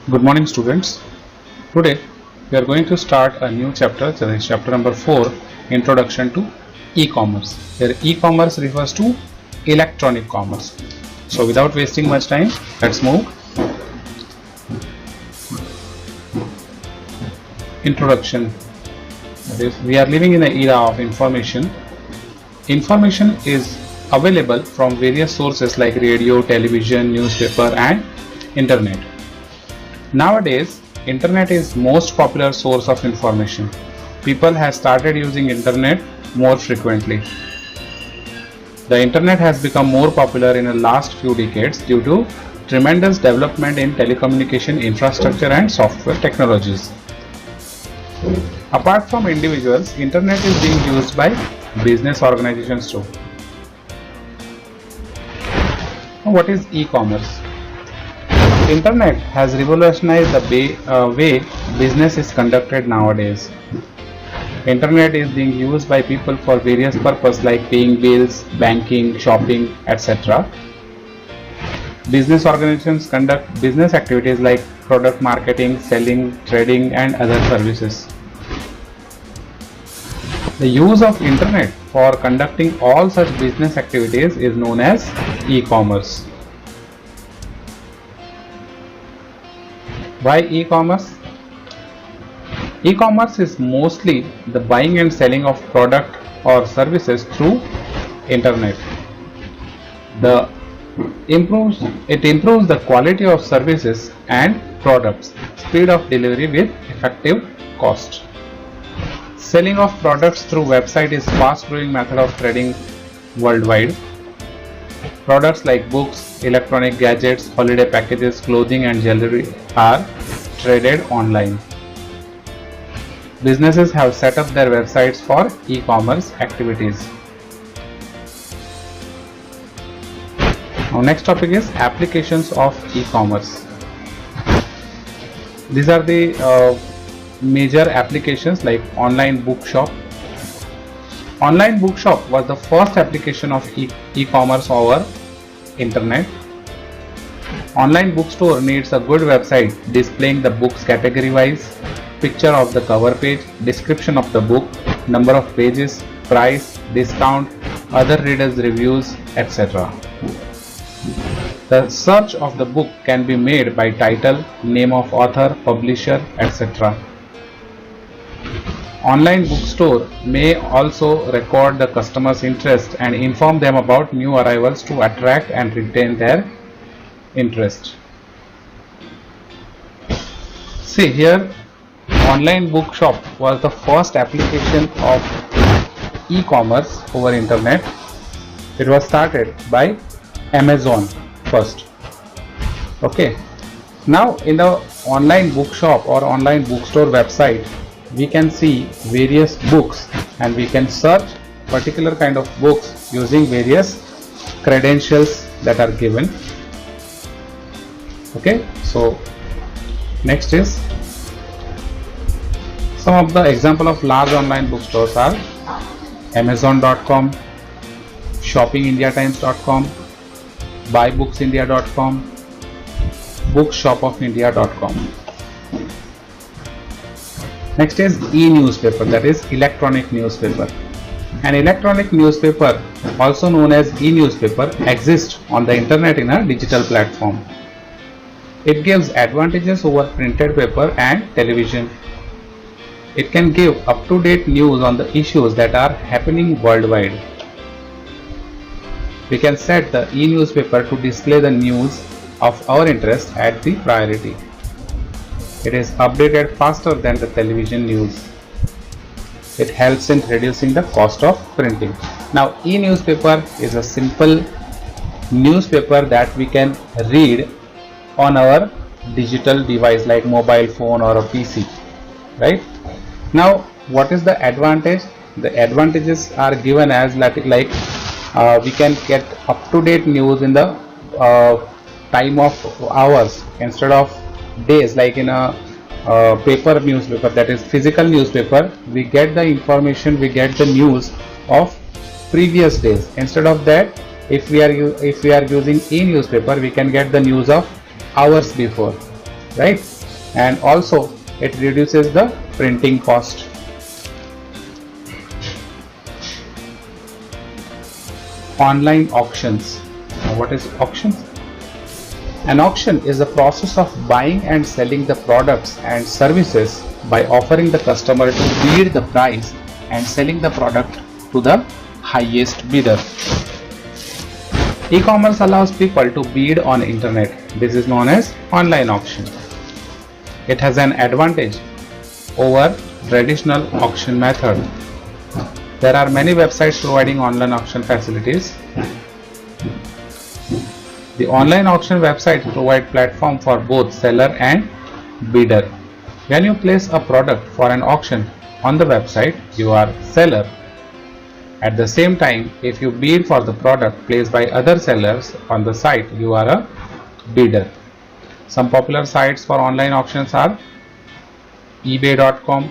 Good morning, students. Today we are going to start a new chapter, that is chapter number 4, Introduction to E-commerce. Here E-commerce refers to electronic commerce. So without wasting much time, let's move. Introduction. That is, we are living in an era of information. Information is available from various sources like radio, television, newspaper and internet. Nowadays, internet is most popular source of information. People have started using internet more frequently. The internet has become more popular in the last few decades due to tremendous development in telecommunication infrastructure and software technologies. Apart from individuals, internet is being used by business organizations too. Now, what is e-commerce? Internet has revolutionized the way business is conducted nowadays. Internet is being used by people for various purposes like paying bills, banking, shopping, etc. Business organizations conduct business activities like product marketing, selling, trading and other services. The use of internet for conducting all such business activities is known as e-commerce. Why e-commerce? E-commerce is mostly the buying and selling of product or services through internet. It improves the quality of services and products, speed of delivery with effective cost. Selling of products through website is fast growing method of trading worldwide. Products like books, electronic gadgets, holiday packages, clothing and jewelry are traded online. Businesses have set up their websites for e-commerce activities. Now next topic is applications of e-commerce. These are the major applications like online bookshop. Online bookshop was the first application of e-commerce over internet. Online bookstore needs a good website displaying the books category wise, picture of the cover page, description of the book, number of pages, price, discount, other readers' reviews, etc. The search of the book can be made by title, name of author, publisher, etc. Online bookstore may also record the customer's interest and inform them about new arrivals to attract and retain their interest. See here, online bookshop was the first application of e-commerce over internet. It was started by Amazon first. Okay. Now in the online bookshop or online bookstore website, we can see various books and we can search particular kind of books using various credentials that are given. Okay, so next is some of the example of large online bookstores are Amazon.com, shoppingindiatimes.com, buybookindia.com, bookshopofIndia.com. Next is e-newspaper, that is electronic newspaper. An electronic newspaper, also known as e-newspaper, exists on the internet in a digital platform. It gives advantages over printed paper and television. It can give up-to-date news on the issues that are happening worldwide. We can set the e-newspaper to display the news of our interest at the priority. It is updated faster than the television news. It helps in reducing the cost of printing. Now, e-newspaper is a simple newspaper that we can read on our digital device like mobile phone or a PC, right? Now, what is the advantage? The advantages are given as we can get up-to-date news in the time of hours instead of days, like in a paper newspaper, that is physical newspaper. We get the information, we get the news of previous days. Instead of that, if we are using e-newspaper, we can get the news of hours before, right? and also it reduces the printing cost. Online auctions. Now, what is auctions? An auction is the process of buying and selling the products and services by offering the customer to bid the price and selling the product to the highest bidder. E-commerce allows people to bid on internet. This is known as online auction. It has an advantage over traditional auction method. There are many websites providing online auction facilities. The online auction websites provide platform for both seller and bidder. When you place a product for an auction on the website, you are seller. At the same time, if you bid for the product placed by other sellers on the site, you are a bidder. Some popular sites for online auctions are ebay.com,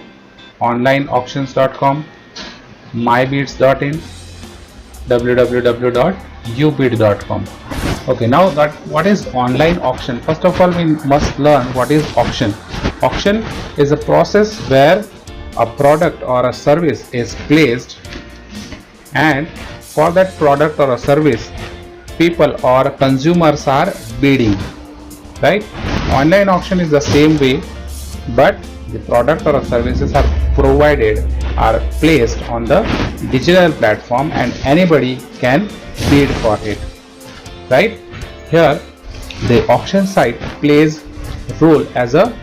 onlineauctions.com, mybids.in, www.ubid.com. Okay, now that what is online auction? First of all, we must learn what is auction. Auction is a process where a product or a service is placed, and for that product or a service, people or consumers are bidding, right? Online auction is the same way, but the product or services are placed on the digital platform and anybody can bid for it, right? Here the auction site plays role as a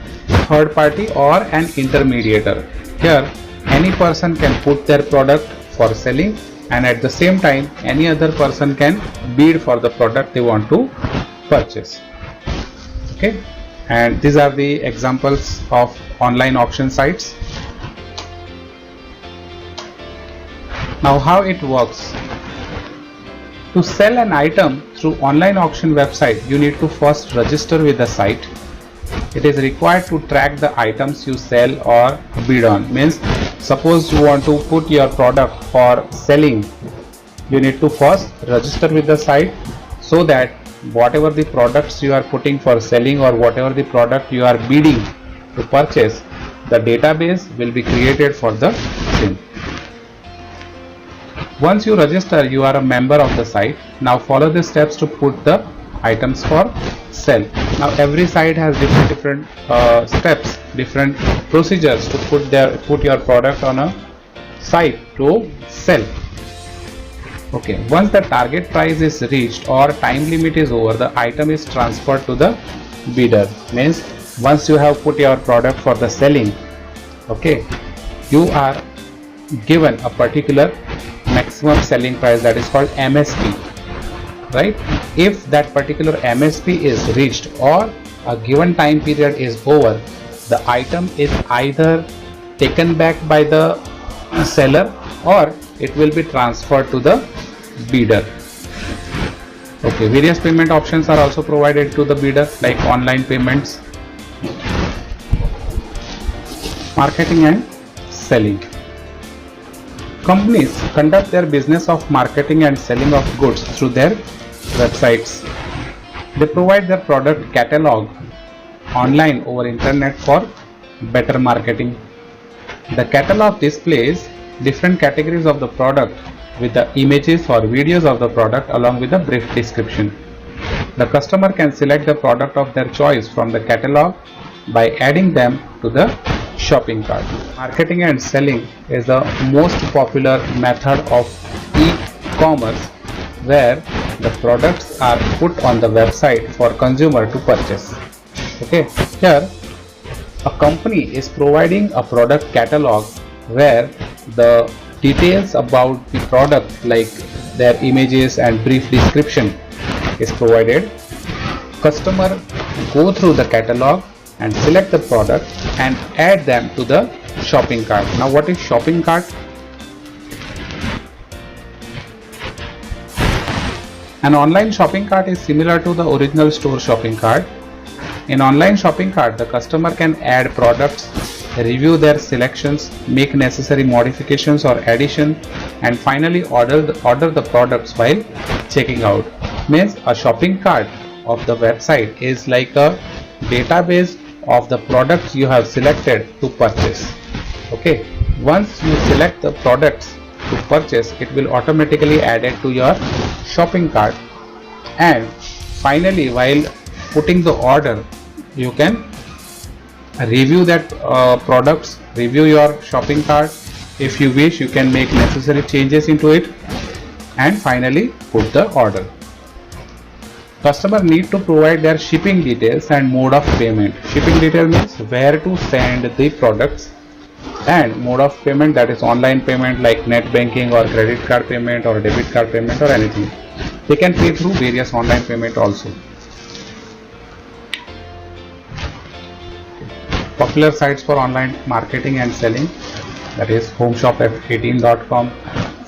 third party or an intermediator. Here any person can put their product for selling, and at the same time any other person can bid for the product they want to purchase. Okay, and these are the examples of online auction sites. Now, how it works? To sell an item through online auction website, you need to first register with the site. It is required to track the items you sell or bid on. Means, suppose you want to put your product for selling, you need to first register with the site, so that whatever the products you are putting for selling or whatever the product you are bidding to purchase, the database will be created for the same. Once you register, you are a member of the site. Now follow the steps to put the items for sell. Now every site has different steps, different procedures to put your product on a site to sell. Okay, once the target price is reached or time limit is over, the item is transferred to the bidder. Means once you have put your product for the selling, okay, you are given a particular maximum selling price, that is called MSP, right? If that particular MSP is reached or a given time period is over, the item is either taken back by the seller or it will be transferred to the bidder. Okay, various payment options are also provided to the bidder, like online payments. Marketing and selling. Companies conduct their business of marketing and selling of goods through their websites. They provide their product catalog online over internet for better marketing. The catalog displays different categories of the product with the images or videos of the product along with a brief description. The customer can select the product of their choice from the catalog by adding them to the shopping cart. Marketing and selling is the most popular method of e-commerce, where the products are put on the website for consumer to purchase. Okay, here a company is providing a product catalog where the details about the product, like their images and brief description, is provided. Customer go through the catalog and select the product and add them to the shopping cart. Now what is shopping cart? An online shopping cart is similar to the original store shopping cart. In online shopping cart, the customer can add products, review their selections, make necessary modifications or addition, and finally order the products while checking out. Means a shopping cart of the website is like a database of the products you have selected to purchase. Okay, once you select the products to purchase, it will automatically add it to your shopping cart, and finally while putting the order you can review that products, review your shopping cart. If you wish, you can make necessary changes into it and finally put the order. Customer need to provide their shipping details and mode of payment. Shipping detail means where to send the products, and mode of payment, that is online payment like net banking or credit card payment or debit card payment or anything. They can pay through various online payment also. Popular sites for online marketing and selling, that is homeshop18.com,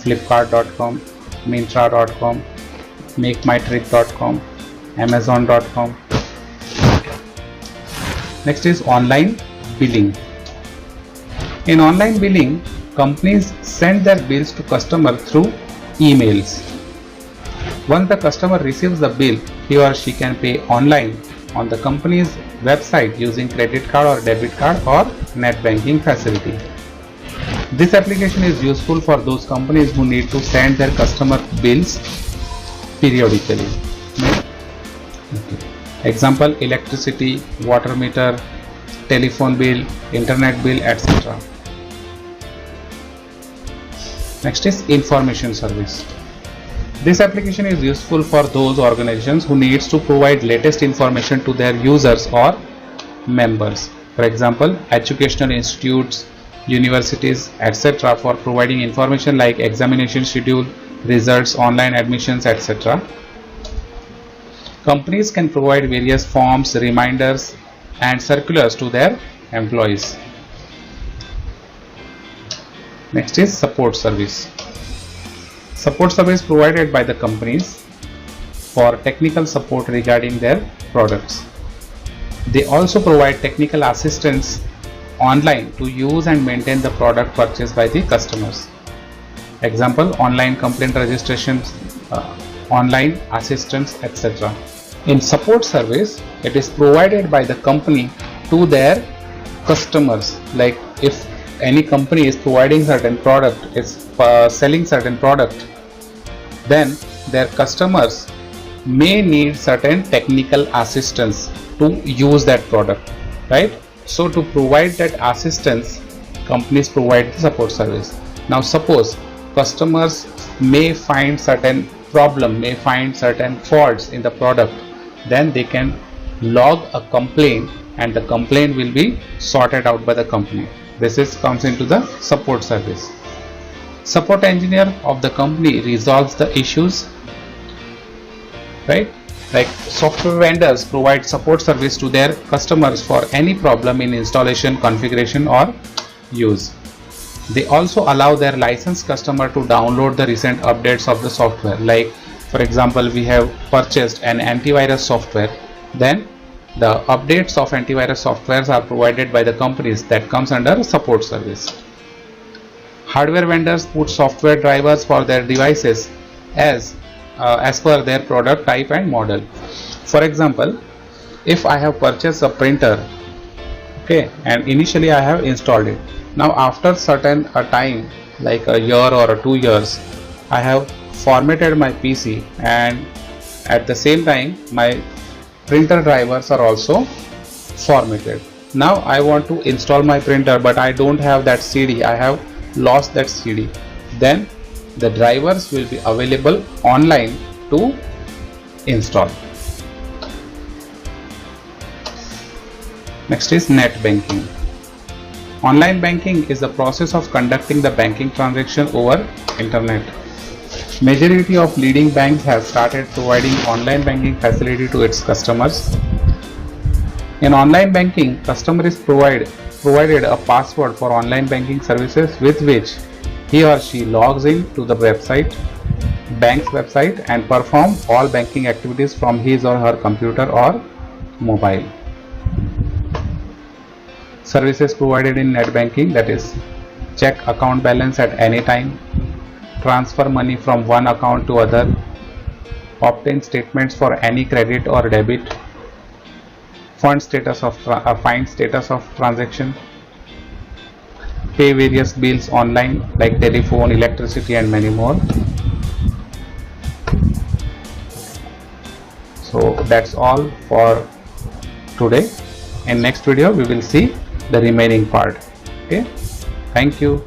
flipkart.com, myntra.com, makemytrip.com, amazon.com. Next is online billing. In online billing, companies send their bills to customer through emails. Once the customer receives the bill, he or she can pay online on the company's website using credit card or debit card or net banking facility. This application is useful for those companies who need to send their customer bills periodically. Okay. Example: electricity, water meter, telephone bill, internet bill, etc. Next is information service. This application is useful for those organizations who needs to provide latest information to their users or members. For example, educational institutes, universities, etc. for providing information like examination schedule, results, online admissions, etc. Companies can provide various forms, reminders and circulars to their employees. Next is support service. Support service provided by the companies for technical support regarding their products. They also provide technical assistance online to use and maintain the product purchased by the customers. Example: online complaint registrations, online assistance, etc. In support service, it is provided by the company to their customers. Like if any company is providing certain product, is selling certain product, then their customers may need certain technical assistance to use that product, right? So to provide that assistance, companies provide the support service. Now suppose customers may find certain problem, may find certain faults in the product, then they can log a complaint and the complaint will be sorted out by the company. This comes into the support service. Support engineer of the company resolves the issues, right? Like software vendors provide support service to their customers for any problem in installation, configuration or use. They also allow their licensed customer to download the recent updates of the software. Like for example, we have purchased an antivirus software, then the updates of antivirus softwares are provided by the companies. That comes under support service. Hardware vendors put software drivers for their devices as per their product type and model. For example, if I have purchased a printer, okay, and initially I have installed it. Now after certain time, like a year or 2 years, I have formatted my PC, and at the same time my printer drivers are also formatted. Now I want to install my printer, but I don't have that CD, I have lost that CD. Then the drivers will be available online to install. Next is net banking. Online banking is the process of conducting the banking transaction over internet. Majority of leading banks have started providing online banking facility to its customers. In online banking, customer is provided a password for online banking services with which he or she logs in to the bank's website and perform all banking activities from his or her computer or mobile. Services provided in net banking, that is check account balance at any time, transfer money from one account to other, obtain statements for any credit or debit, find status of transaction, pay various bills online like telephone, electricity and many more. So that's all for today. In next video we will see the remaining part. Okay, thank you.